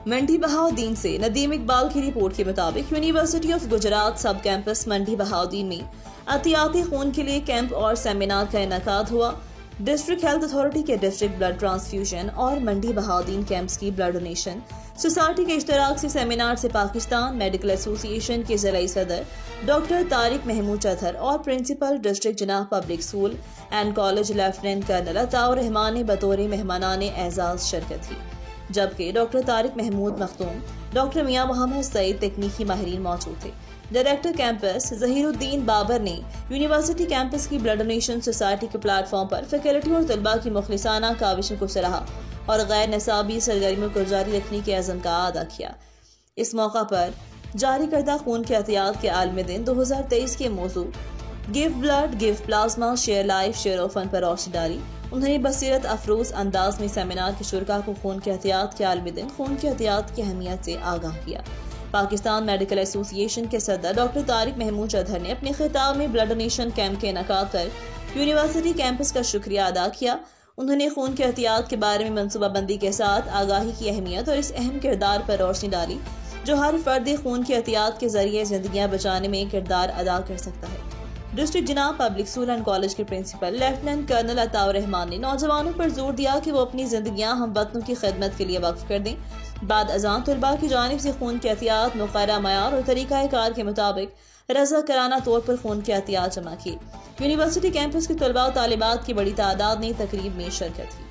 منڈی بہاؤدین سے ندیم اقبال کی رپورٹ کے مطابق university of Gujrat sub campus Mandi Bahauddin میں احتیاطی خون کے لیے کیمپ اور سیمینار کا انعقاد ہوا۔ ڈسٹرکٹ ہیلتھ اتھارٹی کے ڈسٹرکٹ بلڈ ٹرانسفیوژن اور منڈی بہاؤدین کیمپس کی بلڈ ڈونیشن سوسائٹی کے اشتراک سے سیمینار سے پاکستان میڈیکل ایسوسی ایشن کے ضلعی صدر ڈاکٹر طارق محمود چودھر اور principal district Jinnah public school and college lieutenant colonel Ataur Rahman نے بطور مہمانان اعزاز شرکت کی، جبکہ ڈاکٹر طارق محمود مختوم، ڈاکٹر میاں محمد سعید تکنیکی ماہرین موجود تھے۔ ڈائریکٹر کیمپس ظہیر الدین بابر نے یونیورسٹی کیمپس کی بلڈ ڈونیشن سوسائٹی کے پلیٹ فارم پر فیکلٹی اور طلباء کی مخلصانہ کاوشوں کو سراہا اور غیر نصابی سرگرمیوں کو جاری رکھنے کے عزم کا اعادہ کیا۔ اس موقع پر جاری کردہ خون کے احتیاط کے عالمی دن 2023 کے موضوع give blood give plasma share life share often پر روشنی ڈالی۔ انہوں نے بصیرت افروز انداز میں سیمینار کے شرکاء کو خون کے احتیاط کے عالمی دن خون کے احتیاط کی اہمیت سے آگاہ کیا۔ پاکستان میڈیکل ایسوسی ایشن کے صدر ڈاکٹر طارق محمود چودھر نے اپنے خطاب میں بلڈ ڈونیشن کیمپ کے انعقاد پر یونیورسٹی کیمپس کا شکریہ ادا کیا۔ انہوں نے خون کے احتیاط کے بارے میں منصوبہ بندی کے ساتھ آگاہی کی اہمیت اور اس اہم کردار پر روشنی ڈالی جو ہر فرد خون کے احتیاط کے ذریعے زندگیاں بچانے میں کردار ادا کر سکتا ہے۔ District Jinnah public school and college کے principal lieutenant colonel Ataur Rahman نے نوجوانوں پر زور دیا کہ وہ اپنی زندگیاں ہم وطنوں کی خدمت کے لیے وقف کر دیں۔ بعد ازاں طلباء کی جانب سے خون کے احتیاط مقررہ معیار اور طریقہ کار کے مطابق رضاکارانہ طور پر خون کے احتیاط جمع کیے۔ یونیورسٹی کیمپس کے طلباء و طالبات کی بڑی تعداد نے تقریب میں شرکت کی۔